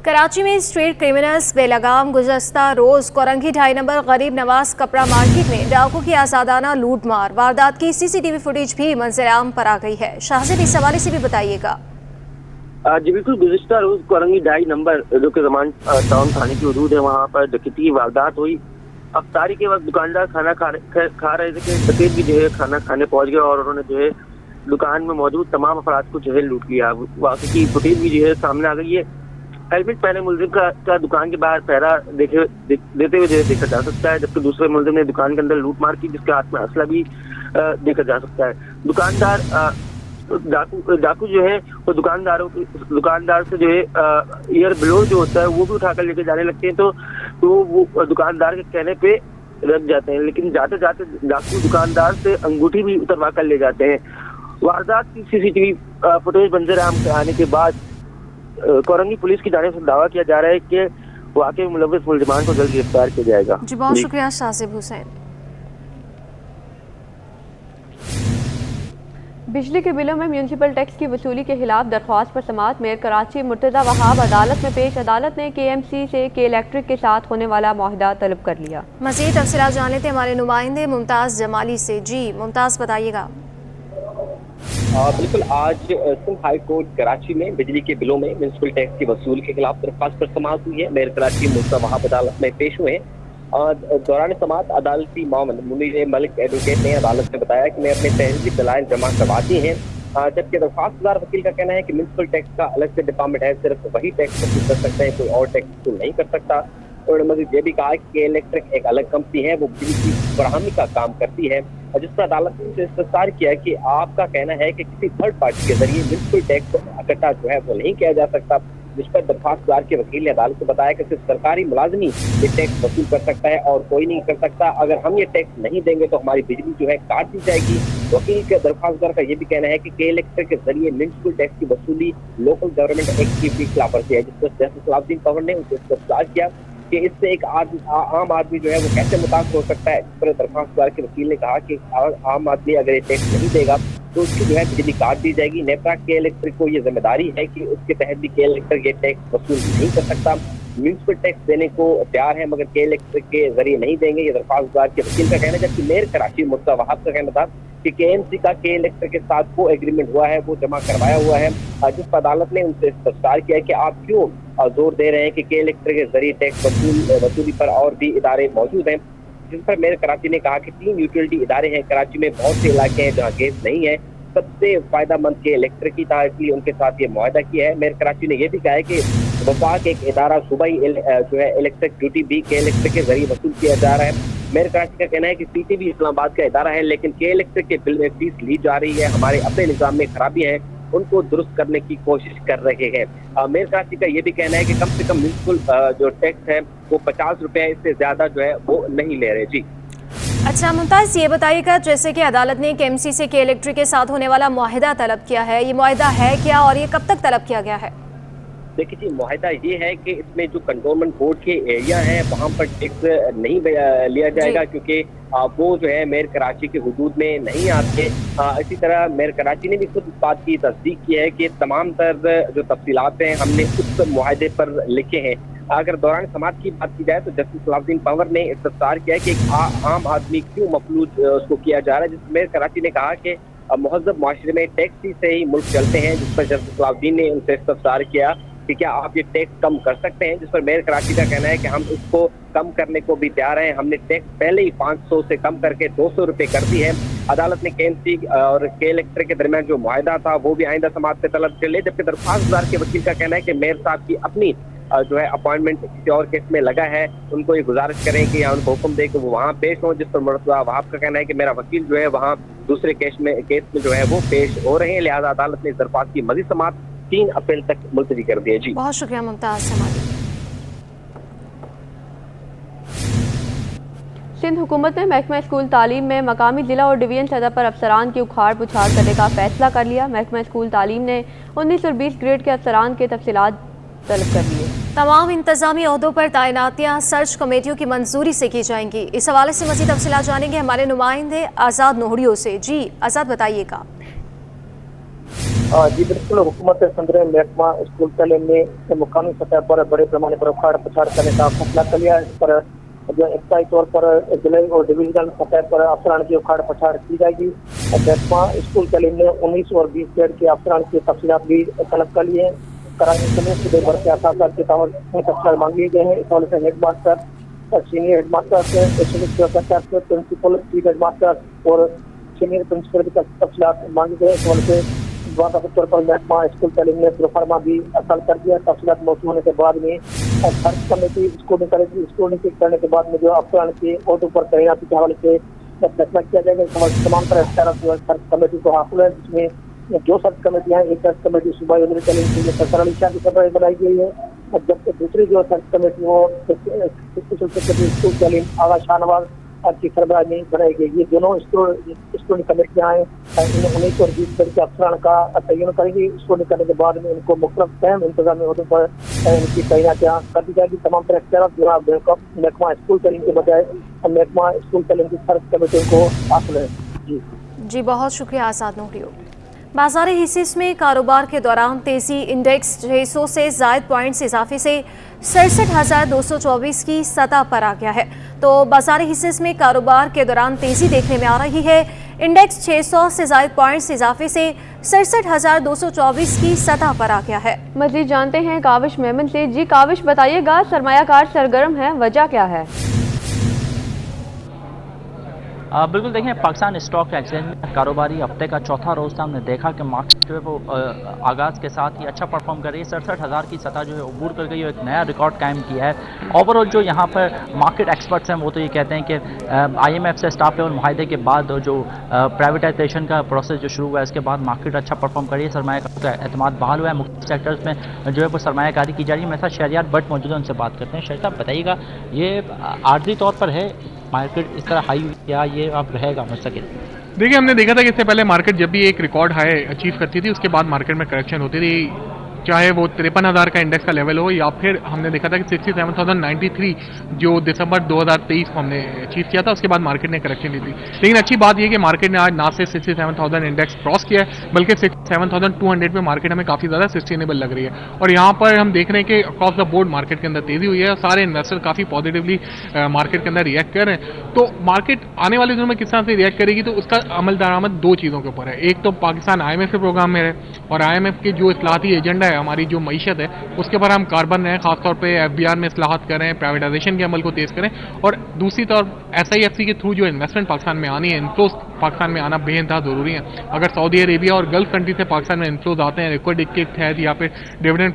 कराची में street criminals बेलगाम गुज़श्ता रोज़ Korangi 2.5 number गरीब नवाज कपड़ा मार्केट में डाकू की आज़ादाना लूट मार वारदात की सीसीटीवी फुटेज भी मंजर-ए-आम पर आ गई है। शाहज़ेब इस हवाले से भी बताइएगा। जी बिल्कुल, गुज़िश्ता रोज कोरंगी 2.5 नंबर जो कि ज़मान टाउन थाने की हदूद है, वहाँ पर डकैती की वारदात हुई। अफ्तारी के वक्त दुकानदार खाना खा रहे थे कि डकैत भी जो है खाना खाने पहुँच गया और उन्होंने जो है दुकान में मौजूद तमाम अफराद को जो है लूट लिया। वाक़ई की फुटेज भी जो है सामने आ गई है। हेलमेट पहने मुलजिम का दुकान के बाहर पहरा देते हुए जो है देखा जा सकता है, जबकि दूसरे मुलजिम ने दुकान के अंदर लूट मार की, जिसके हाथ में असला भी देखा जा सकता है। दुकानदार डाकू जो है वो दुकानदार से जो है ईयर ब्लो जो होता है वो भी उठाकर लेके जाने लगते हैं, तो वो दुकानदार के कहने पे रख जाते हैं, लेकिन जाते जाते डाकू दुकानदार से अंगूठी भी उतरवा कर ले जाते हैं। वारदात की सीसीटीवी फुटेज मंजर-ए-आम पे आने के बाद कोरंगी पुलिस की जानिब से दावा किया जा रहा है कि वाकई में मुलव्विस मुलजिमान को जल्द गिरफ्तार किया जाएगा। जी बहुत शुक्रिया शाहज़ेब हुसैन। बिजली के बिलों में म्यूनसिपल टैक्स की वसूली के खिलाफ दरख्वास्त पर समाअत मेयर कराची मुर्तज़ा वहाब अदालत में पेश। अदालत ने KMC से के इलेक्ट्रिक के साथ होने वाला मुआहदा तलब कर लिया। मज़ीद तफसीलात जान लेते हैं हमारे नुमाइंदे मुमताज़ जमाली से। जी मुमताज़ बताइएगा। बिल्कुल, आज सिंध हाई कोर्ट कराची में बिजली के बिलों में म्यूनसिपल टैक्स की वसूली के खिलाफ दरख्वास्त पर समाअत हुई है। मेयर कराची मुर्तज़ा वहाब अदालत में पेश हुए हैं। दौरान समाअत अदालती मामले मुनीर मलिक एडवोकेट ने अदालत में बताया कि मैं अपने तहरीरी दलाइल जमा करवाती हैं, जबकि दरख्वास्तदार वकील का कहना है कि म्यूनसिपल टैक्स का अलग से डिपार्टमेंट है, सिर्फ वही टैक्स वसूल कर सकते हैं, कोई और टैक्स वसूल नहीं कर सकता। उन्होंने मज़ीद ये भी कहा कि इलेक्ट्रिक एक अलग कंपनी है, वो बिजली की फराहमी का काम करती है, और जिस पर अदालत ने उनसे इस्तफसार किया कि आपका कहना है कि किसी थर्ड पार्टी के जरिए म्यूनसिपल टैक्स इकट्ठा जो है वो नहीं किया जा सकता। जिस पर दरख्वास्तदार के वकील ने अदालत को बताया कि सिर्फ सरकारी मुलाजमी ये टैक्स वसूल कर सकता है और कोई नहीं कर सकता। अगर हम ये टैक्स नहीं देंगे तो हमारी बिजली जो है काट दी जाएगी। वकील के दरख्वास्तदार का ये भी कहना है कि इलेक्ट्रिक के जरिए म्यूनसिपल टैक्स की वसूली लोकल गवर्नमेंट एक्ट की खिलाफवर्जी है, जिस पर जस्टिस सलाउद्दीन पवर ने उनसे इस्तफसार किया कि इससे एक आम आदमी जो है वो कैसे मुतासर हो सकता है। इस पर दरख्वास्तदार के वकील ने कहा कि आम आदमी अगर ये टैक्स नहीं देगा तो उसकी जो है बिजली काट दी जाएगी। नेपरा के इलेक्ट्रिक को ये जिम्मेदारी है कि उसके तहत भी के इलेक्ट्रिक ये टैक्स वसूल नहीं कर सकता। म्यूनसिपल टैक्स देने को तैयार है मगर के इलेक्ट्रिक के जरिए नहीं देंगे, ये दरख्वास्तदार के वकील का कहना है। जबकि मेयर कराची मुर्तज़ा वहाब का कहना था कि KMC का के इलेक्ट्रिक के साथ वो एग्रीमेंट हुआ है, वो जमा करवाया हुआ है, जिस पर अदालत ने उनसे इस्तफसार किया कि आप क्यों जोर दे रहे हैं कि के इलेक्ट्रिक के जरिए टैक्स वसूली पर और भी इदारे मौजूद हैं। जिस पर मेयर कराची ने कहा कि 3 यूटिलिटी इदारे हैं कराची में, बहुत से इलाके हैं जहाँ गैस नहीं है, सबसे फायदेमंद के इलेक्ट्रिक की था, इसलिए उनके साथ ये मुआहदा किया है। मेयर कराची ने यह भी कहा है कि वफाक एक इदारा सूबाई जो है इलेक्ट्रिक ड्यूटी भी के इलेक्ट्रिक के जरिए वसूल किया जा रहा है। मेयर कराची का कहना है कि CTV इस्लामाबाद का इदारा है, लेकिन के इलेक्ट्रिक के बिल में फीस ली जा रही है, हमारे अपने निज़ाम में खराबी है, उनको दुरुस्त करने की कोशिश कर रहे हैं। मेयर कराची का ये भी कहना है कि कम से कम म्यूनसिपल जो टैक्स है वो 50 रुपये, इससे ज्यादा जो है वो नहीं ले रहे। जी अच्छा मुमताज़, ये बताइएगा जैसे कि अदालत ने KMC से के इलेक्ट्रिक के साथ होने वाला मुआहदा तलब किया है, ये मुआहदा है क्या और ये कब तक तलब किया गया है? देखिए जी, मुआहदा ये है कि इसमें जो कंटोनमेंट बोर्ड के एरिया है वहाँ पर टैक्स नहीं लिया जाएगा, क्योंकि वो जो है मेयर कराची के हुदूद में नहीं आते। इसी तरह मेयर कराची ने भी खुद इस बात की तस्दीक की है कि तमाम तर जो तफसीलात हैं हमने उस मुआहदे पर लिखे हैं। अगर दौरान समाअत की बात की जाए तो जस्टिस सलाउद्दीन पवर ने इस्तफसार किया कि एक आम आदमी क्यों मफलूज उसको किया जा रहा है, जिसमें मेयर कराची ने कहा कि महज़ब माशरे में टैक्स से ही मुल्क चलते हैं। जिस पर जस्टिस सलाउद्दीन ने उनसे इस्तफसार किया कि क्या आप ये टैक्स कम कर सकते हैं, जिस पर मेयर कराची का कहना है कि हम इसको कम करने को भी तैयार हैं। हमने टैक्स पहले ही 500 से कम करके 200 रुपये कर दी है। अदालत ने KMC और के इलेक्ट्रिक के दरमियान जो मुआहदा था वो भी आइंदा समाअत पे तलब कर ले, जबकि दरख्वास्तदार के वकील का कहना है कि मेयर साहब की अपनी जो है अपॉइंटमेंट किसी और केस में लगा है, उनको ये गुजारिश करें कि या उनको हुक्म दे कि वो वहाँ पेश हो। जिस पर मुर्तज़ा वहाब का कहना है कि मेरा वकील जो है वहाँ दूसरे केस में जो है वो पेश हो रहे हैं, लिहाजा अदालत ने इस दरख्वास्त की मज़ीद समाअत 3 अप्रैल तक मुलतवी कर दी है। जी बहुत शुक्रिया मुमताज़ जमाली। सिंध हुकूमत ने महकमा स्कूल तालीम में मकामी जिला और डिवीजन सतह पर अफसरान की उखाड़ पुछाड़ करने का फैसला कर लिया। महकमा स्कूल तालीम ने 19 और 20 ग्रेड के अफसरान के तफसीलात तलब कर लिए। तमाम इंतजामी ओहदों पर तैनातियाँ सर्च कमेटियों की मंजूरी से की जाएंगी। इस हवाले से मज़ीद तफसीलात जानेंगे हमारे नुमाइंदे आज़ाद नोहड़ियों से। जी आज़ाद बताइएगा। जी बिल्कुल, हुकूमत संदर्भ महकमा स्कूल तालीम ने मुकामी सतह पर बड़े पैमाने पर उखाड़ पछाड़ करने का फैसला कर लिया है। इस पर जो इब्तदाई तौर पर जिले और डिवीजनल सतह पर अफसरान की उखाड़ पछाड़ की जाएगी। महकमा स्कूल तालीम ने 19 और 20 ग्रेड के अफसरान की तफसीलात भी तलब कर ली है। कराची समेत सूबे भर के असातिज़ा के तफसीलात मांग लिए गए हैं। इस हवाले से headmaster, senior headmaster, principal, chief headmaster और सीनियर प्रिंसिपल की तफसीलात मांगी गई। इस हवाले से वाक़ई तौर पर महकमा स्कूल तालीम ने प्रोफार्मा भी असल कर दिया। तफसीलात मौसू होने के बाद में सर्च कमेटी स्कूलिंग करेगी। स्कूलिंग करने के बाद में जो अफसरान की ओटो पर तैनाती के हवाले से फैसला किया जाएगा। इस हवाले से तमाम तरह इख्तियार जो है सर्च कमेटी को हासिल है, जिसमें जो सर्च कमेटियाँ हैं, एक सर्च कमेटी सूबाई वज़ीर तालीम के लिए सरकार अली शाह की सरबराही बनाई गई है, जबकि दूसरी जो सर्च कमेटी वो स्कूल तालीम आगा शाहनवाज की सरबराही में बनाई गई। ये दोनों स्कूलिंग कमेटियाँ हैं, इन्हें 19 और 20 ग्रेड के अफसरान का तयन करेंगी। स्कूलिंग करने के बाद में इनको मुख्तलिफ अहम इंतजामी अहदों पर इनकी तैनातियाँ कर दी जाएगी। तमाम तरह इख्तियार जो है महकमा स्कूल तालीम के बजाय महकमा स्कूल तालीम की सर्च कमेटियों को हासिल है। जी बहुत शुक्रिया आज़ाद नूरियो। बाजारी हिस्से में कारोबार के दौरान तेजी, इंडेक्स 600 से जायद पॉइंट्स इजाफे से 67,224 की सतह पर आ गया है। तो बाजारी हिस्से में कारोबार के दौरान तेजी देखने में आ रही है। इंडेक्स 600 से जायद पॉइंट्स इजाफे से 67,224 की सतह पर आ गया है। मज़ीद जानते हैं काविश मेमन से। जी काविश, बताइएगा सरमायाकार सरगर्म है, वजह क्या है? बिल्कुल देखें, पाकिस्तान स्टॉक एक्सचेंज में कारोबारी हफ्ते का चौथा रोज़ था। हमने देखा कि मार्केट जो है वो आगाज़ के साथ ही अच्छा परफॉर्म कर रही है। 67,000 की सतह जो है अबूर कर गई और एक नया रिकॉर्ड कायम किया है। ओवरऑल जो यहाँ पर मार्केट एक्सपर्ट्स हैं वो तो ये कहते हैं कि IMF से स्टाफ लेवल मुआहदे के बाद जो प्राइवेटाइजेशन का प्रोसेस जो शुरू हुआ है, इसके बाद मार्केट अच्छा परफॉर्म कर रही है। सरमायाकारी का एतमाद बहाल हुआ है। मुख्तलिफ सेक्टर्स में जो है वो सरमायाकारी की जा रही है। मेरे साथ शहरियार भट्ट मौजूद है, उनसे बात करते हैं। शहरियार, बताइएगा ये आर्जी तौर पर है मार्केट इस तरह हाई या ये अब रहेगा मुस्तकिल? देखिए, हमने देखा था कि इससे पहले मार्केट जब भी एक रिकॉर्ड हाई अचीव करती थी, उसके बाद मार्केट में करेक्शन होती थी, चाहे वो 53,000 का इंडेक्स का लेवल हो या फिर हमने देखा था कि 67,093 जो दिसंबर 2023 को हमने अचीव किया था, उसके बाद मार्केट ने करेक्शन ली थी। लेकिन अच्छी बात यह कि मार्केट ने आज ना से 67,000 इंडेक्स क्रॉस किया है, बल्कि 67,200 पे मार्केट हमें काफ़ी ज़्यादा सस्टेनेबल लग रही है। और यहाँ पर हम देख रहे हैं कि अक्रॉस द बोर्ड मार्केट के अंदर तेज़ी हुई है और सारे इन्वेस्टर काफ़ी पॉजिटिवली मार्केट के अंदर रिएक्ट कर रहे हैं। तो मार्केट आने वाले दिनों में किस तरह से रिएक्ट करेगी, तो उसका अमल दरामद दो चीज़ों के ऊपर है। एक तो पाकिस्तान IMF के प्रोग्राम में है और IMF के जो इस्लाहती एजेंडा है, हमारी जो मईशत है, उसके ऊपर हम कारबन रहे हैं। खासतौर पे FBR में इस्लाहत करें, प्राइवेटाइजेशन के अमल को तेज़ करें और दूसरी तरफ SIFC के थ्रू जो इन्वेस्टमेंट पाकिस्तान में आनी है, इनफ्लोज पाकिस्तान में आना बेइंतहा ज़रूरी है। अगर सऊदी अरेबिया और गल्फ कंट्री से पाकिस्तान में इनफ्लोज आते हैं, रिक्विड के तहत या फिर dividend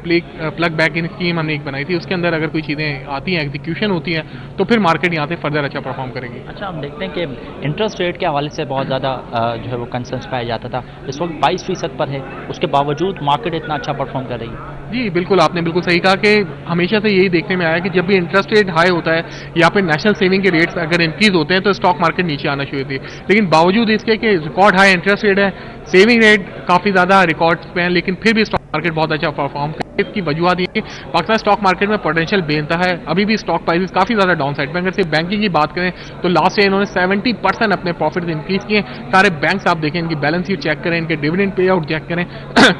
plug back in scheme हमने एक बनाई थी, उसके अंदर अगर कोई चीज़ें आती हैं, एग्जीक्यूशन होती है, तो फिर मार्केट यहाँ से फर्दर अच्छा परफॉर्म करेगी। अच्छा, हम देखते हैं कि इंटरेस्ट रेट के हवाले से बहुत ज़्यादा जो है वो कंसर्न्स पाया जाता था। इस वक्त 22% पर है, उसके बावजूद मार्केट इतना अच्छा परफॉर्म कर रही है। जी बिल्कुल, आपने बिल्कुल सही कहा कि हमेशा से यही देखने में आया कि जब भी इंटरेस्ट रेट हाई होता है या फिर नेशनल सेविंग के रेट्स अगर इंक्रीज होते हैं तो स्टॉक मार्केट नीचे आना शुरू होती है। लेकिन बावजूद इसके कि रिकॉर्ड हाई इंटरेस्ट रेट है, सेविंग रेट काफ़ी ज़्यादा रिकॉर्ड्स पे हैं, लेकिन फिर भी स्टॉक मार्केट बहुत अच्छा परफॉर्म कर। इसकी वजूहत ये पाकिस्तान स्टॉक मार्केट में पोटेंशियल बेनता है। अभी भी स्टॉक प्राइसेस काफ़ी ज़्यादा डाउन साइड पे। अगर सिर्फ बैंकिंग की बात करें तो लास्ट ईयर इन्होंने 70% अपने प्रॉफिट इंक्रीज किए। सारे बैंक्स आप देखें, इनकी बैलेंस शीट चेक करें, इनके डिविडेंड पे आउट चेक करें,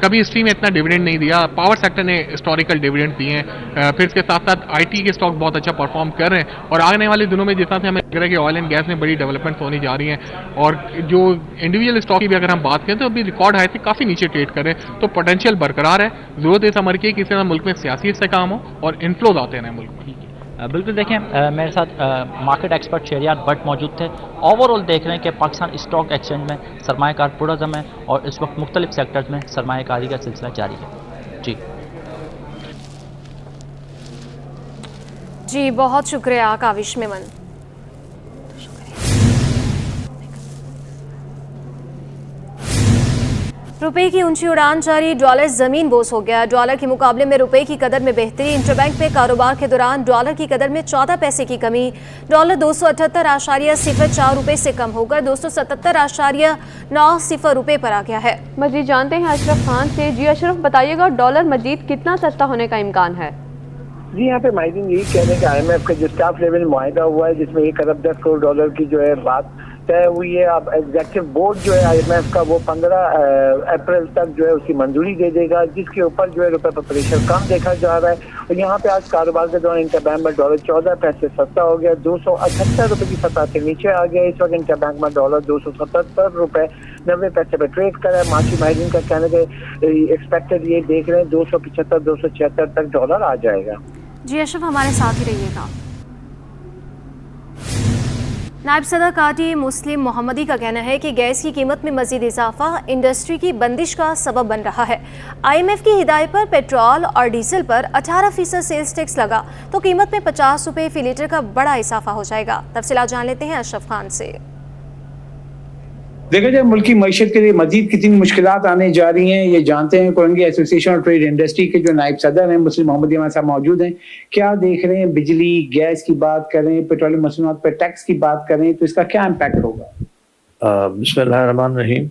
कभी हिस्ट्री में इतना डिविडेंड नहीं दिया। पावर सेक्टर ने हिस्टोरिकल डिविडेंड दिए हैं। फिर इसके साथ साथ IT के स्टॉक बहुत अच्छा परफॉर्म कर रहे हैं और आने वाले दिनों में जिस तरह से हमें लग रहा है कि ऑयल एंड गैस में बड़ी डेवलपमेंट होने जा रही हैं और जो इंडिविजुअल स्टॉक की भी अगर हम बात करें तो अभी रिकॉर्ड हाई से काफ़ी नीचे ट्रेड कर रहे हैं। तो पोटेंशियल बरकरार है। जरूरत है समझ के किसी मुल्क में सियासी से काम हो और इन्फ्लोज आते हैं मुल्क में। बिल्कुल देखें, मेरे साथ मार्केट एक्सपर्ट शहरियार भट्ट मौजूद थे। ओवरऑल देख रहे हैं कि पाकिस्तान स्टॉक एक्सचेंज में सरमायाकार पुरअज़म है और इस वक्त मुख्तलिफ सेक्टर्स में सरमायाकारी का सिलसिला जारी है। जी बहुत शुक्रिया काविश मेमन। रुपए की ऊंची उड़ान जारी, डॉलर जमीन बोस हो गया। डॉलर के मुकाबले में रुपए की कदर में बेहतरी। इंटरबैंक में कारोबार के दौरान डॉलर की कदर में 14 पैसे की कमी। डॉलर 278.04 रुपए से कम होकर 277.90 रुपए पर आ गया है। मजीद जानते हैं अशरफ खान से। जी अशरफ, बताइएगा डॉलर मजीद कितना सस्ता होने का इम्कान है? जी यहाँ पे माहिदीन यही कह रहे हैं कि IMF का जो स्टाफ लेवल मुआहिदा हुआ है जिसमें $1 अरब 10 करोड़ की जो है बात तय हुई है। अब एग्जीक्यूटिव बोर्ड जो है IMF का वो 15 अप्रैल तक जो है उसकी मंजूरी दे देगा, जिसके ऊपर जो है रुपए पर प्रेशर कम देखा जा रहा है। और यहाँ पे आज कारोबार के दौरान इंटरबैंक में डॉलर 14 पैसे सस्ता हो गया, 278 रुपए की सतह से नीचे आ गया। इस वक्त इंटरबैंक में डॉलर 277 रुपए 90 पैसे पे ट्रेड कर रहा है। मार्ची माहिरीन का कहने के एक्सपेक्टेड ये देख रहे हैं 275 276 तक डॉलर आ जाएगा। जी अशरफ, हमारे साथ ही रहिएगा। नायब सदर काटी मुस्लिम मोहम्मदी का कहना है कि गैस की कीमत में मजीद इजाफा इंडस्ट्री की बंदिश का सबब बन रहा है। IMF की हिदायत पर पेट्रोल और डीजल पर 18% सेल्स टैक्स लगा तो कीमत में 50 रुपये फी लीटर का बड़ा इजाफा हो जाएगा। तफसीलात जान लेते हैं अशरफ खान से। देखा जाए मुल्क की मईशत के लिए मजीद कितनी मुश्किलात आने जा रही हैं, ये जानते हैं। Korangi association of trade industry के जो नायब सदर हैं मुस्लिम मोहम्मदी हमारे साथ मौजूद हैं। क्या देख रहे हैं, बिजली गैस की बात करें, पेट्रोलियम मसनूआत पर टैक्स की बात करें तो इसका क्या इम्पैक्ट होगा? बिस्मिल्लाहिर्रहमानिर्रहीम।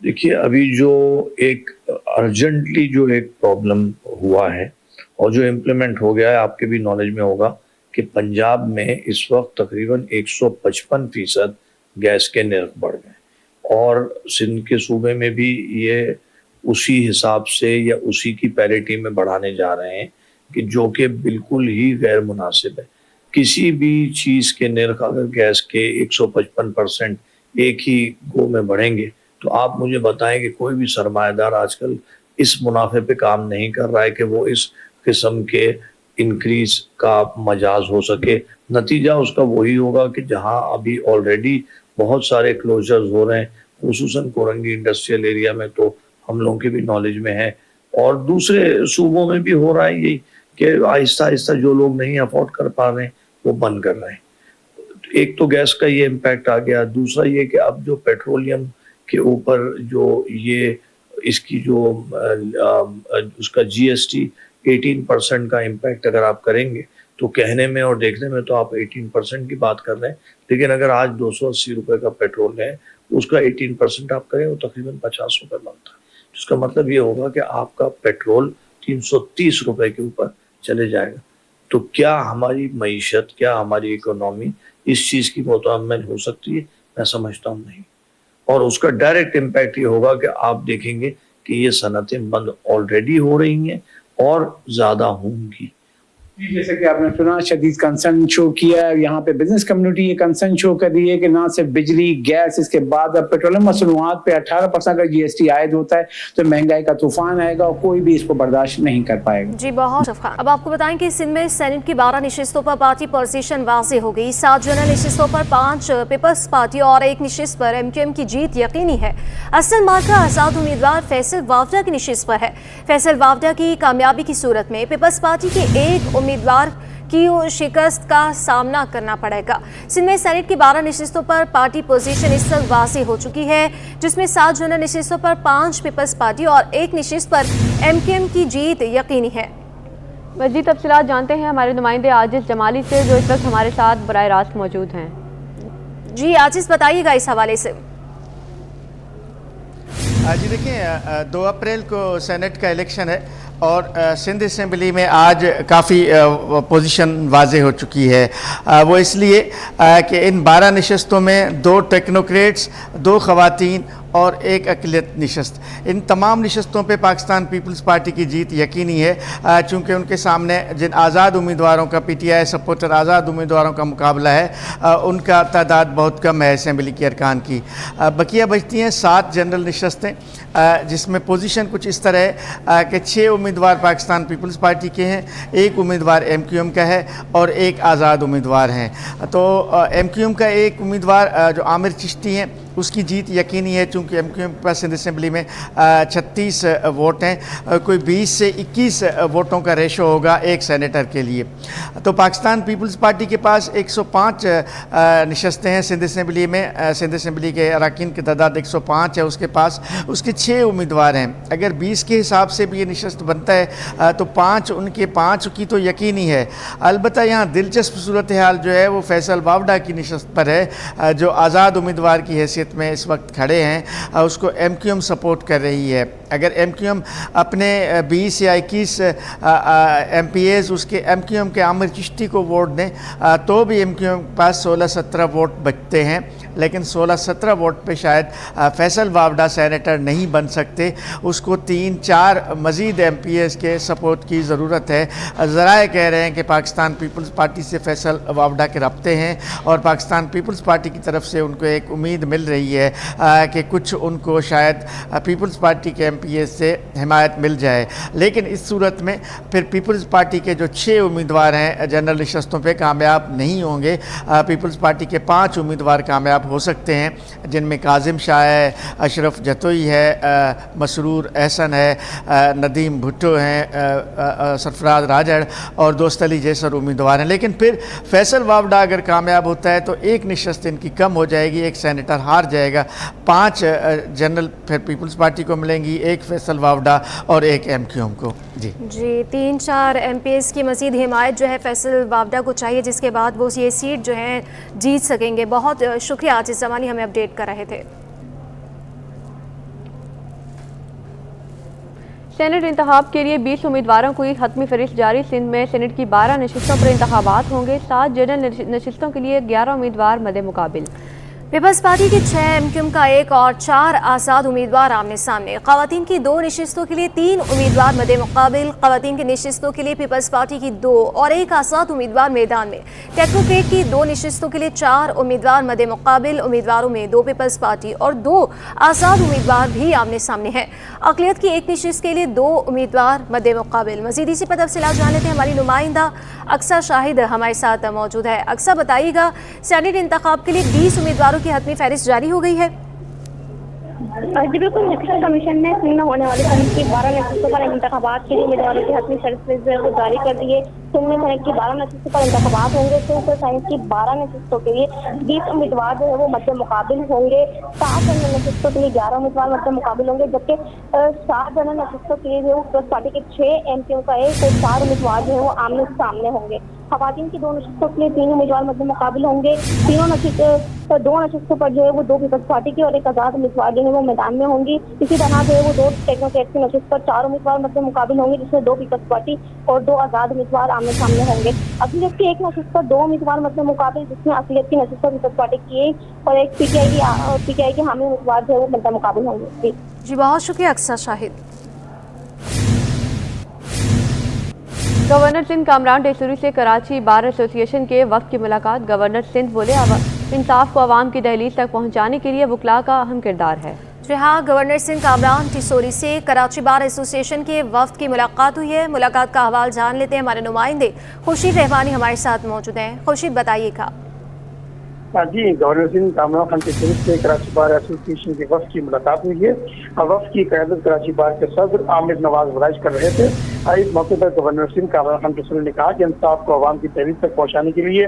देखिए, अभी जो एक अर्जेंटली जो एक प्रॉब्लम हुआ है और जो इम्प्लीमेंट हो गया है, आपके भी नॉलेज में होगा कि पंजाब में इस वक्त तकरीबन 155% गैस के निर्ख बढ़ गए और सिंध के सूबे में भी ये उसी हिसाब से या उसी की पैरिटी में बढ़ाने जा रहे हैं कि जो कि बिल्कुल ही गैर मुनासिब है। किसी भी चीज़ के निर्ख अगर गैस के 155% एक ही गो में बढ़ेंगे तो आप मुझे बताएं कि कोई भी सरमाएदार आजकल इस मुनाफे पे काम नहीं कर रहा है कि वो इस किस्म के इंक्रीज का मजाज हो सके। नतीजा उसका वही होगा कि जहां अभी ऑलरेडी बहुत सारे क्लोजर्स हो रहे हैं, खुसूसन कोरंगी इंडस्ट्रियल एरिया में तो हम लोगों के भी नॉलेज में है और दूसरे सूबों में भी हो रहा है यही कि आहिस्ता आहिस्ता जो लोग नहीं अफोर्ड कर पा रहे हैं वो बंद कर रहे हैं। एक तो गैस का ये इम्पैक्ट आ गया, दूसरा ये कि अब जो पेट्रोलियम के ऊपर जो ये इसकी जो उसका GST 18% का इम्पैक्ट अगर आप करेंगे तो कहने में और देखने में तो आप 18% की बात कर रहे हैं, लेकिन अगर आज 280 रुपए का पेट्रोल है उसका 18% आप करें वो तकरीबन 50 रुपए बनता है। जिसका मतलब ये होगा कि आपका पेट्रोल 330 रुपए के ऊपर चले जाएगा। तो क्या हमारी मईशत, क्या हमारी इकोनॉमी इस चीज़ की मुतअम्मिल हो सकती है? मैं समझता हूँ नहीं। और उसका डायरेक्ट इम्पैक्ट ये होगा कि आप देखेंगे कि ये सनतें बंद ऑलरेडी हो रही हैं और ज़्यादा होंगी। जैसे कि आपने सुना, शदीद कंसर्न शो किया है। यहाँ पे बिजनेस कम्युनिटी ये कंसर्न शो कर रही है कि ना सिर्फ बिजली गैस, इसके बाद अब पेट्रोलियम मसनूआत पे 18% का GST आयद होता है तो महंगाई का तूफान आएगा और कोई भी इसको बर्दाश्त नहीं कर पाएगा। जी बहुत शुक्रिया। अब आपको बताएं कि सिंध में सेनेट की 12 नशिस्तों पर पार्टी पोजीशन वाज़ेह हो गई। 7 जनरल नशिस्तों पर 5 पीपल्स पार्टी और 1 नशिस्त पर MQM की जीत यकीनी है। असल मार्का आज़ाद उम्मीदवार फैसल वावडा की नशिस्त पर है। फैसल वावडा की कामयाबी की सूरत में पीपल्स पार्टी के एक उम्मीदवार की शिकस्त का सामना करना पड़ेगा। सिंध में सेनेट की 12 नशिस्तों पर पार्टी पोजीशन इस वक्त वाज़ेह हो चुकी है, जिसमें 7 जनरल नशिस्तों पर 5 पीपल्स पार्टी और 1 नशिस्त पर MQM की जीत यकीनी है। मज़ीद तफसीलात जानते हैं हमारे नुमाइंदे आजिज़ जमाली से, जो इस वक्त हमारे साथ बराह रास्त मौजूद हैं। जी आजिज़, बताइएगा इस हवाले से। जी देखिए, 2 अप्रैल को सेनेट का इलेक्शन है और सिंध असेंबली में आज काफ़ी पोजीशन वाज़ेह हो चुकी है। वो इसलिए कि इन 12 नशस्तों में 2 टेक्नोक्रेट्स, 2 ख़वातीन और 1 अक़लियत नशस्त। इन तमाम नशस्तों पे पाकिस्तान पीपल्स पार्टी की जीत यकीनी है, चूँकि उनके सामने जिन आज़ाद उम्मीदवारों का PTI सपोर्टर आज़ाद उम्मीदवारों का मुकाबला है उनका तादाद बहुत कम है असेंबली के अरकान की। बकिया बचती हैं 7 जनरल नशस्तें, जिसमें पोजीशन कुछ इस तरह है कि 6 उम्मीदवार पाकिस्तान पीपल्स पार्टी के हैं, 1 उम्मीदवार MQM का है और 1 आज़ाद उम्मीदवार हैं। तो MQM का 1 उम्मीदवार जो आमिर चिश्ती हैं उसकी जीत यकीनी है, चूँकि MQM के पास सिंध असेंबली में 36 वोट हैं। कोई 20 से 21 वोटों का रेशो होगा 1 सेनेटर के लिए। तो पाकिस्तान पीपल्स पार्टी के पास 105 नशस्तें हैं सिंध असेंबली में। सिंध असेंबली के अरकान की तादाद 105 है उसके पास, उसके 6 उम्मीदवार हैं। अगर 20 के हिसाब से भी ये नशस्त बनता है तो 5 उनके 5 की तो यकीनी है। अलबत्ता यहाँ दिलचस्प सूरत हाल जो है वो फैसल वावडा की नशस्त पर है, जो आज़ाद उम्मीदवार की हैसियत में इस वक्त खड़े हैं। उसको MQM सपोर्ट कर रही है। अगर MQM अपने 20 या 21 MPAs उसके MQM के आमिर चिश्ती को वोट दें तो भी MQM के पास 16-17 वोट बचते हैं, लेकिन 16-17 वोट पे शायद फैसल वावडा सेनेटर नहीं बन सकते, उसको 3-4 मज़ीद MPAs के सपोर्ट की ज़रूरत है। ज़राए कह रहे हैं कि पाकिस्तान पीपल्स पार्टी से फैसल वावडा के रब्ते हैं और पाकिस्तान पीपल्स पार्टी की तरफ से उनको एक उम्मीद मिल रही है कि कुछ उनको शायद पीपल्स पार्टी के MPAs से हिमायत मिल जाए। लेकिन इस सूरत में फिर पीपल्स पार्टी के जो 6 उम्मीदवार हैं जनरल नशस्तों पे कामयाब नहीं होंगे। पीपल्स पार्टी के 5 उम्मीदवार कामयाब हो सकते हैं, जिनमें काजिम शाह है, अशरफ जतोई है, मसरूर एहसन है, नदीम भुट्टो हैं, सरफराज राजड़ और दोस्त अली जैसर उम्मीदवार हैं। लेकिन फिर फैसल वावडा अगर कामयाब होता है तो एक नशस्त इनकी कम हो जाएगी, एक सेनेटर हार जाएगा, 5 जनरल फिर पीपल्स पार्टी को मिलेंगी, एक फैसल वावडा और एक MQM को। जी 3-4 MPAs की मज़ीद हिमायत जो है फैसल वावडा को चाहिए, जिसके बाद वो ये सीट जो है जीत सकेंगे। बहुत शुक्रिया आजिज़ ज़मानी, हमें अपडेट कर रहे थे। सेनेट इंतखाब के लिए 20 उम्मीदवारों को हतमी फहरिस्त जारी। सिंध में सेनेट की 12 नशिस्तों पर इंतखाबात होंगे। 7 जनरल नशिस्तों के लिए 11 उम्मीदवार मद्दे मुकाबिल। पीपल्स पार्टी के 6 MQM का 1 और 4 आज़ाद उम्मीदवार आमने सामने। ख़वातीन की 2 नशिस्तों के लिए 3 उम्मीदवार मद्दे मुकाबिल। ख़वातीन की नशिस्तों के लिए पीपल्स पार्टी की 2 और 1 आज़ाद उम्मीदवार मैदान में। टेक्नोक्रेट की 2 नशिस्तों के लिए 4 उम्मीदवार मद्दे मुकाबिल। उम्मीदवारों में 2 पीपल्स पार्टी और 2 आज़ाद उम्मीदवार भी आमने सामने हैं। अक़लियत की 1 नशिस्त के लिए 2 उम्मीदवार मद्दे मुकाबिल। मज़ीद इसी पर तफ़सीलात जान लेते हैं। हमारी नुमाइंदा अक्सा शाहिद हमारे साथ मौजूद है। अक्सा, बताइएगा, सेनेट इंतखाब के लिए 20 उम्मीदवारों की हतमी फहरिस्त जारी हो गई है? जी बिल्कुल, इलेक्शन कमीशन ने सिंध में होने वाले सेनेट की 12 नशिस्तों पर इंतखाबात के लिए उम्मीदवारों की हतमी फहरिस्त जो है वो जारी कर दी है। सिंध में सेनेट की 12 नशिस्तों पर इंतखाबात होंगे। सिंध सेनेट की 12 नशिस्तों के लिए 20 उम्मीदवार जो है वो मद्दे मुकाबिल होंगे। 7 जनरल नशिस्तों के लिए 11 उम्मीदवार मद्दे मुकाबिल होंगे, जबकि 7 जनरल नशिस्तों के लिए जो पीपल्स पार्टी के 6 MQM का 1 और 4 उम्मीदवार जो है वो आमने सामने होंगे। ख़वातीन की 2 नशिस्तों के लिए 3 उम्मीदवार मद्दे मुकाबिल होंगे। 2 नशिस्तों पर जो है वो 2 पीपल्स पार्टी की और 1 आज़ाद उम्मीदवार जो है वो मैदान में होंगी। इसी तरह जो है वो 2 टेक्नोक्रेट की नशिस्त पर 4 उम्मीदवार मद्दे मुकाबिल होंगे, जिसमें 2 पीपल्स पार्टी और 2 आज़ाद उम्मीदवार आमने सामने होंगे। अक़लियत की 1 नशिस्त पर 2 उम्मीदवार मद्दे मुकाबिल, जिसमें अक़लियत की नशिस्त पर पीपल्स पार्टी की 1 और 1 PTI के हामी उम्मीदवार जो है वो मद्दे मुकाबिल होंगे। जी बहुत शुक्रिया अक्सा शाहिद। गवर्नर सिंध कामरान टेसुरी से कराची बार एसोसिएशन के वक्त की मुलाकात। गवर्नर सिंध बोले इंसाफ को आवाम की दहलीज तक पहुँचाने के लिए वकला का अहम किरदार है। जी हाँ, गवर्नर सिंध कामरान टेसुरी से कराची बार एसोसिएशन के वफ्द की मुलाकात हुई है। मुलाकात का हवाल जान लेते हैं। हमारे नुमाइंदे खुर्शीद रहमानी हमारे साथ मौजूद हैं। खुर्शीद, बताइएगा। जी, गवर्नर सिंध कामरान खान टेसुरी से कराची बार एसोसिएशन के वफ्द की मुलाकात हुई है। वफ्द की क़यादत कराची बार के सदर आमिर नवाज वराइश कर रहे थे। इस मौके पर गवर्नर सिंध कामरान खान टेसुरी ने कहा कि इंसाफ को आवाम की तहरीक तक पहुँचाने के लिए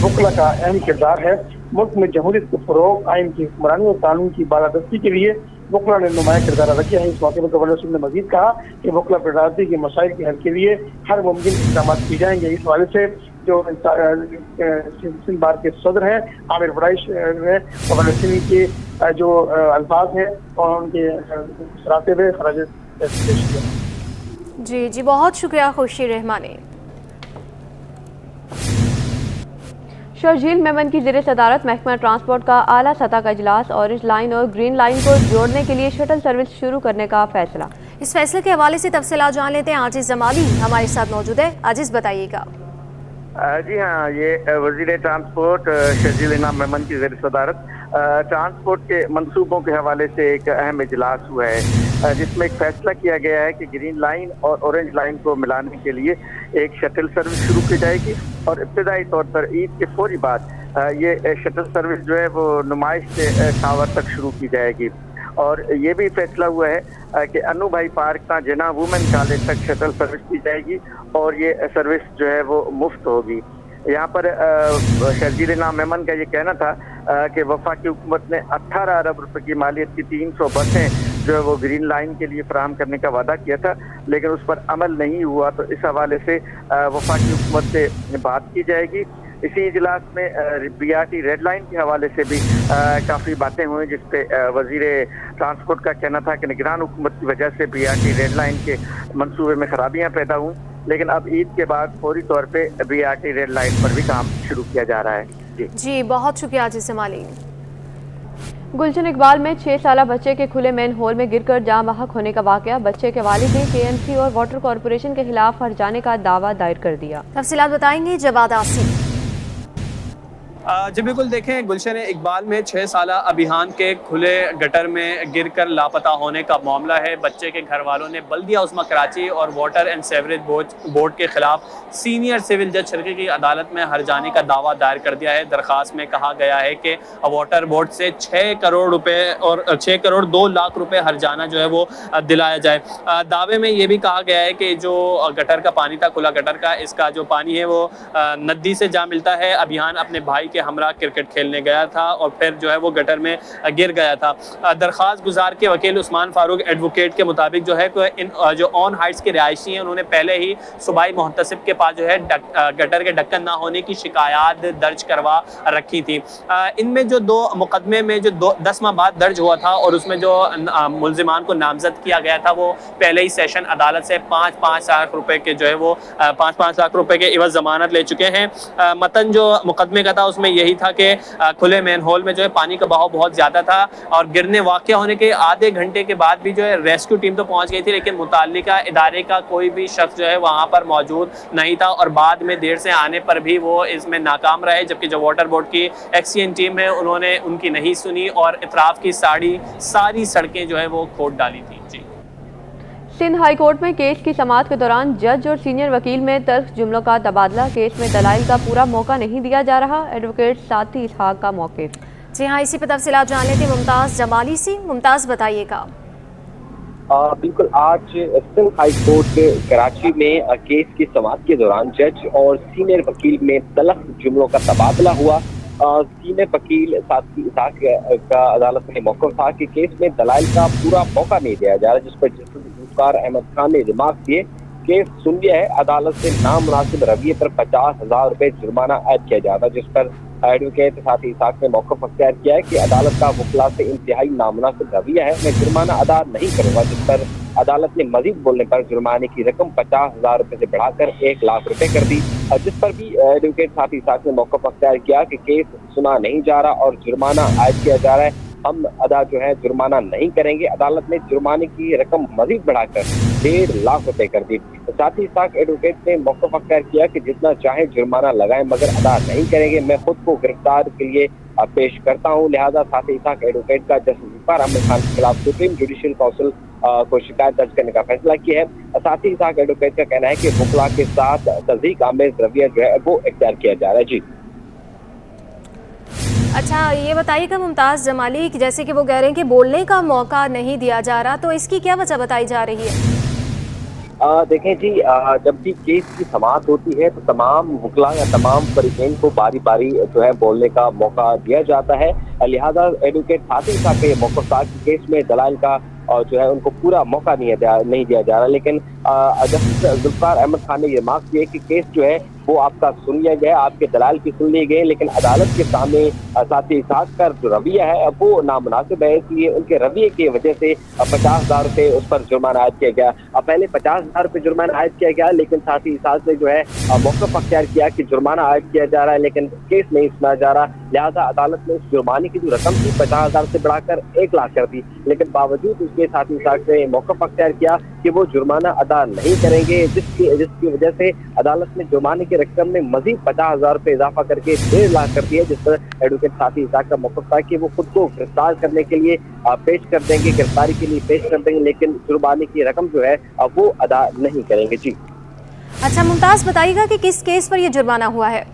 वकला का अहम किरदार है। मुल्क में जमहूरियत को फ़रोग़, आइन की हुक्मरानी और कानून की बालादस्ती के लिए वकला ने नुमाया किरदार अदा किया है। इस मौके पर गवर्नर सिंह ने मजीद कहा कि वकला बरादरी के मसाइल के हल के लिए हर मुमकिन इक़दाम किए जाएंगे। इस हवाले से जो सिंध बार के सदर हैं आमिर वराइश ने गवर्नर सिंह के जो अल्फाज हैं और उनके सराहते हुए खराज पेश किया। जी बहुत शुक्रिया खुर्शीद रहमानी। शर्जील मेमन की ज़ेर सदारत महकमा ट्रांसपोर्ट का आला सतह का इजलास। ऑरेंज लाइन और ग्रीन लाइन को जोड़ने के लिए शटल सर्विस शुरू करने का फैसला। इस फैसले के हवाले से तफसीलात जान लेते हैं। आजिज़ जमाली हमारे साथ मौजूद है। आजिज़, बताइएगा। जी हाँ, ये वज़ीर ट्रांसपोर्ट शर्जील इनाम मेमन की ज़ेर सदारत ट्रांसपोर्ट के मंसूबों के हवाले से एक अहम इजलास हुआ है, जिसमें एक फैसला किया गया है कि ग्रीन लाइन और ऑरेंज लाइन को मिलाने के लिए एक शटल सर्विस शुरू की जाएगी और इब्तदाई तौर पर ईद के फौरी बाद ये शटल सर्विस जो है वो नुमाइश से टावर तक शुरू की जाएगी। और ये भी फैसला हुआ है कि अनु भाई पार्क का जिना वुमेन कॉलेज तक शटल सर्विस की जाएगी और ये सर्विस जो है वो मुफ्त होगी। यहाँ पर शर्जील इनाम मेमन का ये कहना था कि वफाकी हुकूमत ने 18 अरब रुपए की मालियत की 300 बसें जो है वो ग्रीन लाइन के लिए फराहम करने का वादा किया था, लेकिन उस पर अमल नहीं हुआ। तो इस हवाले से वफाकी हुकूमत से बात की जाएगी। इसी इजलास में BRT रेड लाइन के हवाले से भी काफ़ी बातें हुई, जिसपे वजीर ट्रांसपोर्ट का कहना था कि निगरान हुकूमत की वजह से BRT रेड लाइन के मंसूबे में खराबियां पैदा हुई, लेकिन अब ईद के बाद फौरी तौर पे BRT रेड लाइन पर भी काम शुरू किया जा रहा है। जी बहुत शुक्रिया आजिज़ जमाली। गुलशन इकबाल में 6 साला बच्चे के खुले मैन होल में गिरकर जान बहक होने का वाकया। बच्चे के वालिद ने KMC और वाटर कॉरपोरेशन के खिलाफ हर्जाने का दावा दायर कर दिया। तफसीलात बताएंगे जवाद आसिफ। जी बिल्कुल, देखें गुलशन इकबाल में 6 साला अभियान के खुले गटर में गिरकर लापता होने का मामला है। बच्चे के घर वालों ने बल्दिया उस्मा कराची और वाटर एंड सेवरेज बोर्ड के खिलाफ सीनियर सिविल जज शर्की की अदालत में हर्जाने का दावा दायर कर दिया है। दरख्वास्त में कहा गया है कि वाटर बोर्ड से 6 करोड़ रुपए और 6 करोड़ 2 लाख रुपए हर्जाना जो है वो दिलाया जाए। दावे में ये भी कहा गया है कि जो गटर का पानी था, खुला गटर का, इसका जो पानी है वो नदी से जा मिलता है। अभियान अपने भाई के हमरा क्रिकेट खेलने गया था और फिर जो है वो गटर में गिर गया था। दरख्वास्त गुजार के वकील उस्मान फारूक एडवोकेट के मुताबिक जो है इन जो ऑन हाइट्स के रिहायशी हैं उन्होंने पहले ही सूबाई मुहतसिब के पास जो है गटर के ढक्कन ना होने की शिकायत दर्ज करवा रखी थी। इनमें जो 2 मुकदमे में जो 10 माह बाद दर्ज हुआ था और उसमें जो मुल्जिमान को नामजद किया गया था वो पहले ही सेशन अदालत से 5-5 लाख रुपए के जो है वो 5-5 लाख रुपए के इवज जमानत ले चुके हैं। मतन जो मुकदमे का था उसमें यही था कि खुले मैन होल में जो है पानी का बहाव बहुत ज्यादा था और गिरने वाक़या होने के आधे घंटे के बाद भी जो है रेस्क्यू टीम तो पहुंच गई थी, लेकिन मुताल्लिका इदारे का कोई भी शख्स जो है वहां पर मौजूद नहीं था और बाद में देर से आने पर भी वो इसमें नाकाम रहे। जबकि जो वाटर बोर्ड की एक्सीएन टीम है उन्होंने उनकी नहीं सुनी और इतराफ की सारी सड़कें जो है वो खोद डाली थी। जी, सिंध हाई कोर्ट में केस की समाअत के दौरान जज और सीनियर वकील में तल्ख जुमलों का तबादला। केस में दलाइल का पूरा मौका नहीं दिया जा रहा। एडवोकेट साथी इसहाक का मौक़िफ़। जी हाँ, इसी पर तफसीलात जान लेते मुमताज़ जमाली से। मुमताज़ बताइएगा। बिल्कुल, आज सिंध हाई कोर्ट कराची में केस की समाअत के दौरान जज और सीनियर वकील में तल्ख जुमलों का तबादला हुआ। सीनियर वकील साथी इसहाक का अदालत में मौक़िफ़ था कि केस में दलाइल का पूरा मौका नहीं दिया जा रहा, जिस पर जस्टिस जुल्फ़िकार अहमद खान ने रिमार्क दिए। केस सुन लिया है, अदालत से नामुनासिब रवैये पर 50,000 रुपए जुर्माना आयद किया जाता, जिस पर एडवोकेट साथी इसहाक ने मौक़िफ़ अख्तियार किया है कि अदालत का वकला से इंतहाई नामुनासिब रवैया है, मैं जुर्माना अदा नहीं करूँगा। जिस पर अदालत ने मजीद बोलने पर जुर्माने की रकम 50,000 रुपए से बढ़ाकर 1 लाख रुपए कर दी, जिस पर भी एडवोकेट साथी इसहाक ने मौक़िफ़ अख्तियार किया कि केस सुना नहीं जा रहा और जुर्माना आयद किया जा रहा है, हम अदा जो है जुर्माना नहीं करेंगे। अदालत ने जुर्माने की रकम मजीद बढ़ाकर 1.5 लाख रुपए कर दी। साथ ही साथ एडवोकेट ने मौक़िफ़ अख्तियार किया कि जितना चाहे जुर्माना लगाएं मगर अदा नहीं करेंगे, मैं खुद को गिरफ्तार के लिए पेश करता हूँ। लिहाजा साथ ही साथ एडवोकेट का जस्टिस जुल्फ़िकार अहमद खान के खिलाफ सुप्रीम जुडिशल काउंसिल को शिकायत दर्ज करने का फैसला किया है। साथ ही साथ एडवोकेट का कहना है कि वकला के साथ तज़हीक आमेज़ रवैया जो है वो इख्तियार किया जा रहा है। जी, अच्छा, ये बताइएगा मुमताज़ जमाली कि जैसे कि वो कह रहे हैं कि बोलने का मौका नहीं दिया जा रहा, तो इसकी क्या वजह बताई जा रही है? देखें जी, जब भी केस की समाअत होती है तो तमाम वकला या तमाम फरीक़ैन को बारी बारी जो है बोलने का मौका दिया जाता है। लिहाजा एडवोकेट साथ ही साथ ये मौक़िफ़ था कि केस में दलाइल का और जो है उनको पूरा मौका नहीं दिया जा रहा, लेकिन जस्टिस जुल्फ़िकार अहमद खान ने ये मार्क किया कि केस जो है वो आपका सुन लिया गया, आपके दलाल की सुन लिए गए, लेकिन अदालत के सामने साथी इसहाक का जो रवैया है वो नामुनासिब है, इसलिए उनके रवैये की वजह से 50,000 रुपये उस पर जुर्माना आयद किया गया। पहले 50,000 रुपये जुर्माना आयद किया गया, लेकिन साथी इसहाक ने जो है मौक़िफ़ अख्तियार किया कि जुर्माना आयद किया जा रहा है लेकिन केस नहीं सुना जा रहा। लिहाजा अदालत ने उस जुर्माने की जो रकम थी 50,000 से बढ़ाकर 1 लाख कर दी, लेकिन बावजूद उसके साथी इसहाक ने मौक़िफ़ अख्तियार किया कि वो जुर्माना अदा नहीं करेंगे, जिसकी वजह से अदालत ने जुर्माने की रकम में मजीद 50,000 रुपये इजाफा करके 1.5 लाख कर दिए, जिस पर एडवोकेट साथी इसहाक का मौक़िफ़ था कि वो खुद को गिरफ्तार करने के लिए पेश कर देंगे, गिरफ्तारी के लिए पेश कर देंगे, लेकिन जुर्माने की रकम जो है वो अदा नहीं करेंगे। जी, अच्छा मुमताज़ बताइएगा कि किस केस पर यह जुर्माना हुआ है?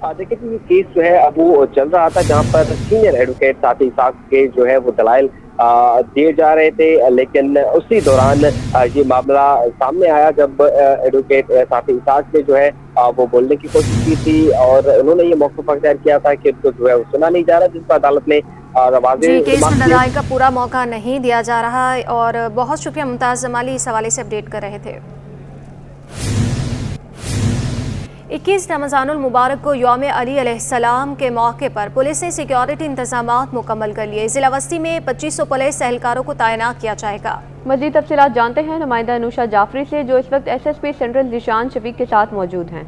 देखिए, ये केस जो है अब वो चल रहा था जहाँ पर सीनियर एडवोकेट साथी इसहाक के जो है वो दलाइल दिए जा रहे थे, लेकिन उसी दौरान ये मामला सामने आया जब एडवोकेट साथी इसहाक ने जो है वो बोलने की कोशिश की थी और उन्होंने ये मौक़िफ़ अख्तियार किया था कि उनको जो है वो सुना नहीं जा रहा, जिस पर अदालत ने केस में दलाइल का पूरा मौका नहीं दिया जा रहा है। और बहुत शुक्रिया मुमताज़ जमाली, इस हवाले से अपडेट कर रहे थे। 21 रमज़ानुल मुबारक को यौम अली अलैहिस्सलाम के मौके पर पुलिस ने सिक्योरिटी इंतजामात मुकम्मल कर लिए। जिला वस्ती में 2500 पुलिस एहलकारों को तैनात किया जाएगा। मज़ीद तफसीलात जानते हैं नुमाइंदा अनुषा जाफरी से, जो इस वक्त SSP सेंट्रल ज़ीशान शफीक के साथ मौजूद हैं।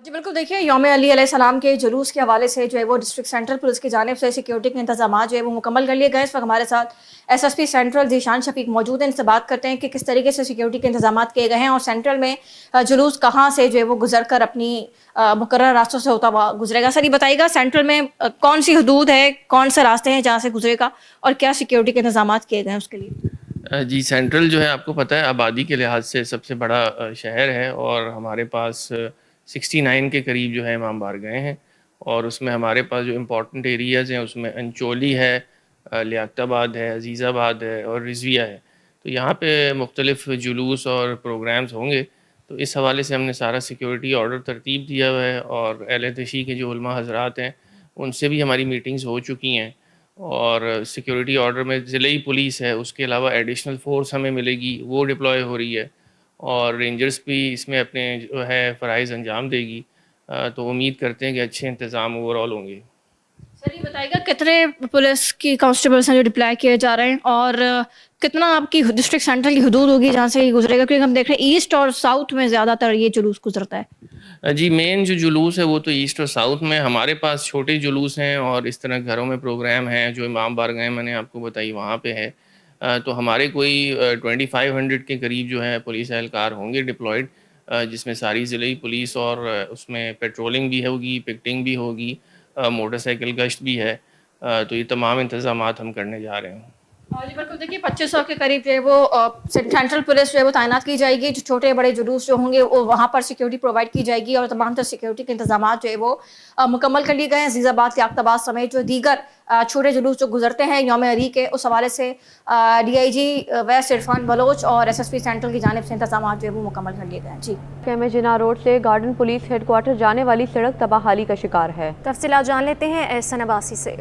जी बिल्कुल, देखिए यौम अली अलैहिस्सलाम के जुलूस के हवाले से जो है वो डिस्ट्रिक्ट सेंट्रल पुलिस की जानिब से सिक्योरिटी के इंतजाम जो है वो मुकम्मल कर लिए गए। इस वक्त हमारे साथ SSP सेंट्रल ज़ीशान शफीक मौजूद हैं। इनसे बात करते हैं कि किस तरीके से सिक्योरिटी के इंतजाम किए गए हैं और सेंट्रल में जुलूस कहाँ से जो है वो गुजर कर अपनी मुकर्रर रास्तों से होता हुआ गुजरेगा। सर, ये बताइएगा सेंट्रल में कौन सी हदूद है, कौन से रास्ते हैं जहाँ से गुजरेगा और क्या सिक्योरिटी के इंतजाम किए गए हैं उसके लिए? जी, सेंट्रल जो है आपको पता है आबादी के लिहाज से सबसे बड़ा शहर है और हमारे पास 69 के करीब जो है इमाम बारगाहें हैं और उसमें हमारे पास जो इम्पोर्टेंट एरियाज़ हैं उसमें अंचोली है, लियाकताबाद है, अजीज़ाबाद है और रिज़विया है। तो यहाँ पे मुख्तलिफ जुलूस और प्रोग्राम्स होंगे, तो इस हवाले से हमने सारा सिक्योरिटी ऑर्डर तरतीब दिया हुआ है और अहले तशी के जो उलमा हज़रात हैं उनसे भी हमारी मीटिंग्स हो चुकी हैं और सिक्योरिटी ऑर्डर में ज़िले पुलिस है, उसके अलावा एडिशनल फोर्स हमें मिलेगी, वो डिप्लॉय हो रही है और रेंजर्स भी इसमें अपने जो है फ़राइज़ अंजाम देगी। तो उम्मीद करते हैं कि अच्छे इंतज़ाम ओवरऑल होंगे। सर, ये बताइएगा कितने पुलिस की कांस्टेबल्स हैं जो डिप्लॉय किए जा रहे हैं और कितना आपकी डिस्ट्रिक्ट सेंट्रल की हदूद होगी जहाँ से ये गुजरेगा, क्योंकि हम देख रहे हैं ईस्ट और साउथ में ज़्यादातर ये जुलूस गुजरता है। जी, मेन जो जुलूस है वो तो ईस्ट और साउथ में, हमारे पास छोटे जुलूस हैं और इस तरह घरों में प्रोग्राम हैं जो इमाम बारगाहें मैंने आपको बताई वहाँ पे है। तो हमारे कोई 2500 के करीब जो है पुलिस एहलकार होंगे डिप्लॉयड, जिसमें सारी ज़िले पुलिस और उसमें पेट्रोलिंग भी होगी, पिकटिंग भी होगी, मोटरसाइकिल गश्त भी है। तो ये तमाम इंतज़ामात हम करने जा रहे हैं। जी बिल्कुल, देखिए 2500 के करीब जो है वो सेंट्रल पुलिस जो है वो तैनात की जाएगी। जो छोटे बड़े जुलूस जो होंगे वो वहाँ पर सिक्योरिटी प्रोवाइड की जाएगी और तमाम तरह सिक्योरिटी के इंतजाम जो है वो मुकम्मल कर लिए गए हैं। अजीज़ाबाद, लियाकताबाद समेत जो दीगर छोटे जुलूस जो गुजरते हैं यौम अली के, उस हवाले से DIG वेस्ट इरफान बलोच और SSP सेंट्रल की जानिब से इंतजाम जो है वो मुकम्मल कर लिए गए हैं। जी, में जिना रोड से गार्डन पुलिस हेडक्वार्टर जाने वाली सड़क तबाहाली का शिकार है। तफसीलात जान लेते हैं एहसन अब्बासी से।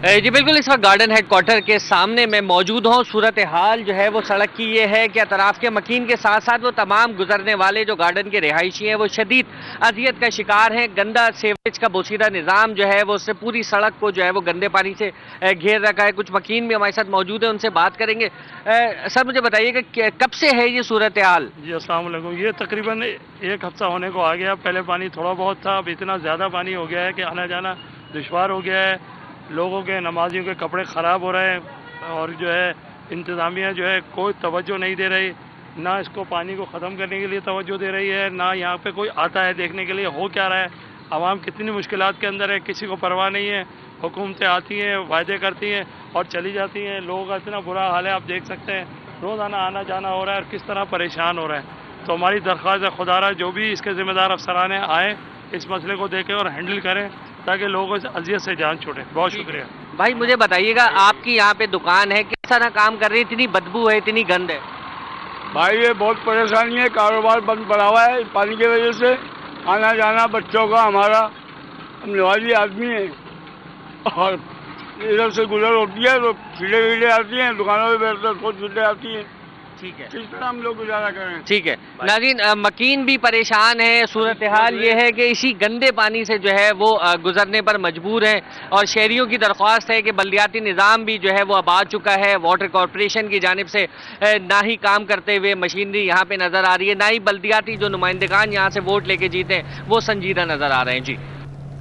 जी बिल्कुल, इस वक्त गार्डन हेडक्वार्टर के सामने मैं मौजूद हूँ। सूरत हाल जो है वो सड़क की ये है कि अतराफ़ के मकीन के साथ साथ वो तमाम गुजरने वाले जो गार्डन के रिहायशी हैं वो शदीद अजियत का शिकार हैं। गंदा सेवेज का बोसीदा निज़ाम जो है वो उससे पूरी सड़क को जो है वो गंदे पानी से घेर रखा है। कुछ मकीन भी हमारे साथ मौजूद है, उनसे बात करेंगे। सर, मुझे बताइएगा कब से है ये सूरत हाल? जी अस्सलाम वालेकुम। ये तकरीबन 1 हफ्ता होने को आ गया। पहले पानी थोड़ा बहुत था, अब इतना ज़्यादा पानी हो गया है कि आना जाना दुश्वार हो गया है। लोगों के, नमाजियों के कपड़े ख़राब हो रहे हैं और जो है इंतज़ामिया जो है कोई तवज्जो नहीं दे रही, ना इसको पानी को ख़त्म करने के लिए तवज्जो दे रही है, ना यहाँ पे कोई आता है देखने के लिए हो क्या रहा है। आवाम कितनी मुश्किलात के अंदर है, किसी को परवाह नहीं है। हुकूमतें आती हैं, वायदे करती हैं और चली जाती हैं। लोगों का इतना बुरा हाल है, आप देख सकते हैं रोज़ाना आना जाना हो रहा है और किस तरह परेशान हो रहे हैं। तो हमारी दरख्वास्त है खुदारा जो भी इसके ज़िम्मेदार अफसरान हैं आएँ, इस मसले को देखें और हैंडल करें ताकि लोगों से अजियत से जान छूटे। बहुत शुक्रिया। भाई, मुझे बताइएगा आपकी यहाँ पे दुकान है, किस तरह काम कर रही है? इतनी बदबू है, इतनी गंद है। भाई ये बहुत परेशानी है, कारोबार बंद पड़ा हुआ है पानी की वजह से। आना जाना बच्चों का, हमारा हम नवाजी आदमी है और इधर से गुजर होती है तो कीड़े वीड़े आती हैं, दुकानों में बैठते बहुत कीड़े आती हैं। ठीक है, किस तरह हम लोग गुजारा करें? ठीक है नाज़रीन, मकीन भी परेशान है। सूरत हाल ये है कि इसी गंदे पानी से जो है वो गुजरने पर मजबूर हैं और शहरियों की दरख्वास्त है कि बल्दियाती निज़ाम भी जो है वो अब आ चुका है। वाटर कॉरपोरेशन की जानिब से ना ही काम करते हुए मशीनरी यहाँ पे नज़र आ रही है, ना ही बल्दियाती जो नुमाइंदगान यहाँ से वोट लेके जीते हैं वो संजीदा नज़र आ रहे हैं। जी,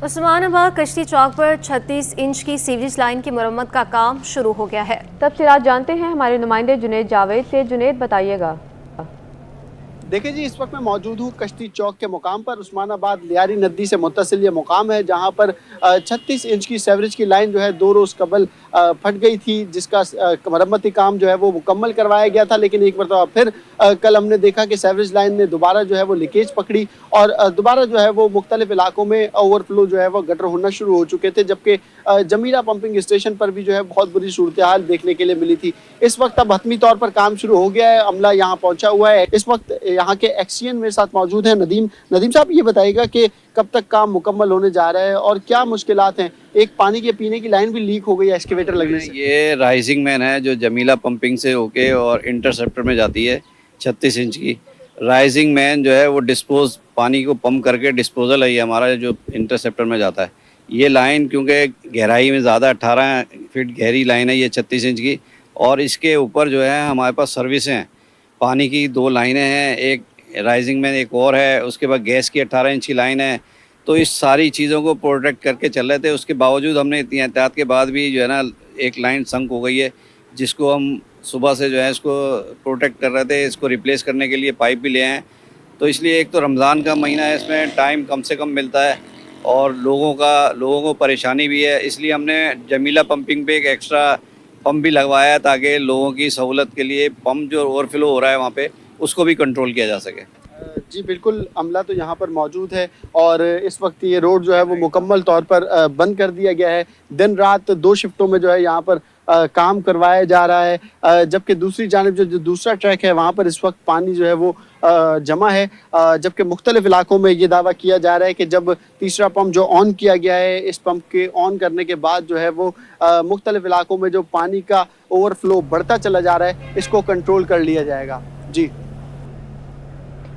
उस्मानाबाद कश्ती चौक पर 36 इंच की सीवरेज लाइन की मरम्मत का काम शुरू हो गया है। तफसीलात जानते हैं हमारे नुमाइंदे जुनेद जावेद से। जुनेद, बताइएगा। देखिए जी, इस वक्त मैं मौजूद हूँ कश्ती चौक के मुकाम पर। उस्मानाबाद लियारी नदी से मुत्तसिल ये मुकाम है जहाँ पर 36 इंच की सीवरेज की लाइन जो है 2 रोज़ कबल फट गई थी, जिसका मरम्मती काम जो है वो मुकम्मल करवाया गया था। लेकिन एक मरतबा फिर कल हमने देखा कि सीवरेज लाइन ने दोबारा जो है वो लीकेज पकड़ी और दोबारा जो है वो मुख्तलिफ इलाकों में ओवरफ्लो जो है वो गटर होना शुरू हो चुके थे, जबकि जमीरा पंपिंग स्टेशन पर भी जो है बहुत बुरी सूरत हाल देखने के लिए मिली थी। इस वक्त अब हतमी तौर पर काम शुरू हो गया है, अमला यहाँ पहुँचा हुआ है। इस वक्त यहाँ के एक्सियन मेरे साथ मौजूद हैं नदीम। नदीम साहब, ये बताइएगा कि कब तक काम मुकम्मल होने जा रहा है और क्या मुश्किलात हैं? एक पानी के पीने की लाइन भी लीक हो गई है एक्सकेवेटर लगने से। ये राइजिंग मैन है जो जमीला पंपिंग से होके और इंटरसेप्टर में जाती है 36 इंच की। राइजिंग मैन जो है वो डिस्पोज पानी को पंप करके डिस्पोजल है ये हमारा जो इंटरसेप्टर में जाता है। ये लाइन क्योंकि गहराई में ज़्यादा 18 फीट गहरी लाइन है ये 36 इंच की, और इसके ऊपर जो है हमारे पास सर्विसें हैं। पानी की 2 लाइनें हैं, एक राइजिंग मैन एक और है, उसके बाद गैस की 18 इंच की लाइन है। तो इस सारी चीज़ों को प्रोटेक्ट करके चल रहे थे। उसके बावजूद हमने इतनी एहतियात के बाद भी जो है ना एक लाइन संक हो गई है, जिसको हम सुबह से जो है इसको प्रोटेक्ट कर रहे थे। इसको रिप्लेस करने के लिए पाइप भी ले आए। तो इसलिए एक तो रमज़ान का महीना है, इसमें टाइम कम से कम मिलता है और लोगों को परेशानी भी है, इसलिए हमने जमीला पंपिंग पे एक एक्स्ट्रा पंप भी लगवाया ताकि लोगों की सहूलत के लिए पंप जो ओवरफ्लो हो रहा है वहाँ पे उसको भी कंट्रोल किया जा सके। जी बिल्कुल, अमला तो यहाँ पर मौजूद है और इस वक्त ये रोड जो है वो मुकम्मल तौर पर बंद कर दिया गया है। दिन रात 2 शिफ्टों में जो है यहाँ पर काम करवाया जा रहा है, जबकि दूसरी जानिब जो दूसरा ट्रैक है वहाँ पर इस वक्त पानी जो है वो जमा है। जबकि मुख्तलिफ इलाकों में ये दावा किया जा रहा है कि जब तीसरा पंप जो ऑन किया गया है, इस पंप के ऑन करने के बाद जो है वो मुख्तलिफ इलाकों में जो पानी का ओवरफ्लो बढ़ता चला जा रहा है इसको कंट्रोल कर लिया जाएगा। जी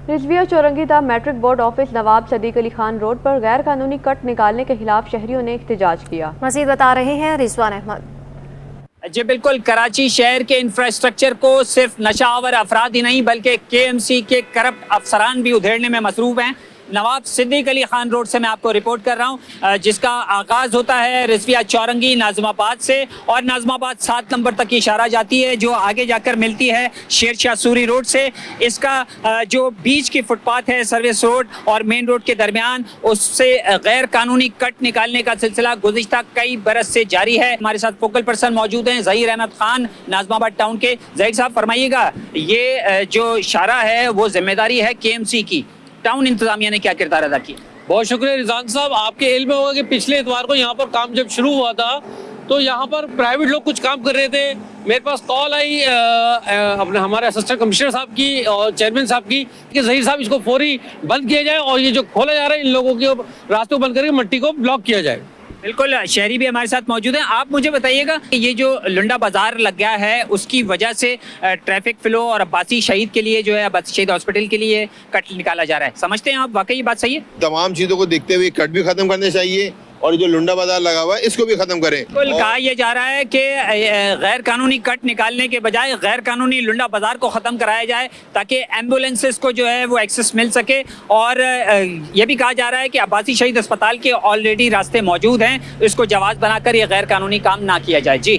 रिजविया चौरंगी दा मैट्रिक बोर्ड ऑफिस नवाब सदीक अली खान रोड पर गैर कानूनी कट निकालने के खिलाफ शहरियों ने एहतजाज किया। मजीद बता रहे हैं रिजवान अहमद। जी बिल्कुल, कराची शहर के इंफ्रास्ट्रक्चर को सिर्फ नशावर अफराद ही नहीं बल्कि KMC के करप्ट अफसरान भी उधेड़ने में मसरूफ हैं। नवाब सिद्दीक अली खान रोड से मैं आपको रिपोर्ट कर रहा हूं, जिसका आगाज़ होता है रिजविया चौरंगी नाज़माबाद से और नाज़माबाद 7 नंबर तक की इशारा जाती है जो आगे जाकर मिलती है शेरशाह सूरी रोड से। इसका जो बीच की फुटपाथ है सर्विस रोड और मेन रोड के दरमियान, उससे गैर कानूनी कट निकालने का सिलसिला गुज़िश्ता कई बरस से जारी है। हमारे साथ फोकल पर्सन मौजूद हैं ज़हीर अहमद खान नाज़माबाद टाउन के। ज़हीर साहब फरमाइएगा, ये जो इशारा है वो जिम्मेदारी है KMC की, टाउन इंतजामिया ने क्या किरदार अदा किया? बहुत शुक्रिया रिजान साहब। आपके इल्म में होगा कि पिछले इतवार को यहाँ पर काम जब शुरू हुआ था तो यहाँ पर प्राइवेट लोग कुछ काम कर रहे थे। मेरे पास कॉल आई अपने हमारे असिस्टेंट कमिश्नर साहब की और चेयरमैन साहब की कि ज़हीर साहब इसको फौरी बंद किया जाए और ये जो खोला जा रहा है इन लोगों के रास्ते को बंद करके मट्टी को ब्लॉक किया जाए। बिल्कुल, शहरी भी हमारे साथ मौजूद हैं। आप मुझे बताइएगा कि ये जो लुंडा बाजार लग गया है उसकी वजह से ट्रैफिक फ्लो और अब्बासी शहीद के लिए जो है अब्बासी शहीद हॉस्पिटल के लिए कट निकाला जा रहा है, समझते हैं आप वाकई ये बात सही है? तमाम चीज़ों को देखते हुए कट भी खत्म करने चाहिए और जो लुंडा बाजार लगा हुआ है इसको भी खत्म करें। बिल्कुल, कहा यह जा रहा है कि गैर कानूनी कट निकालने के बजाय गैर कानूनी लुंडा बाजार को खत्म कराया जाए ताकि एम्बुलेंसेस को जो है वो एक्सेस मिल सके। और यह भी कहा जा रहा है कि अब्बासी शहीद अस्पताल के ऑलरेडी रास्ते मौजूद हैं, इसको जवाज बनाकर ये गैर कानूनी काम ना किया जाए। जी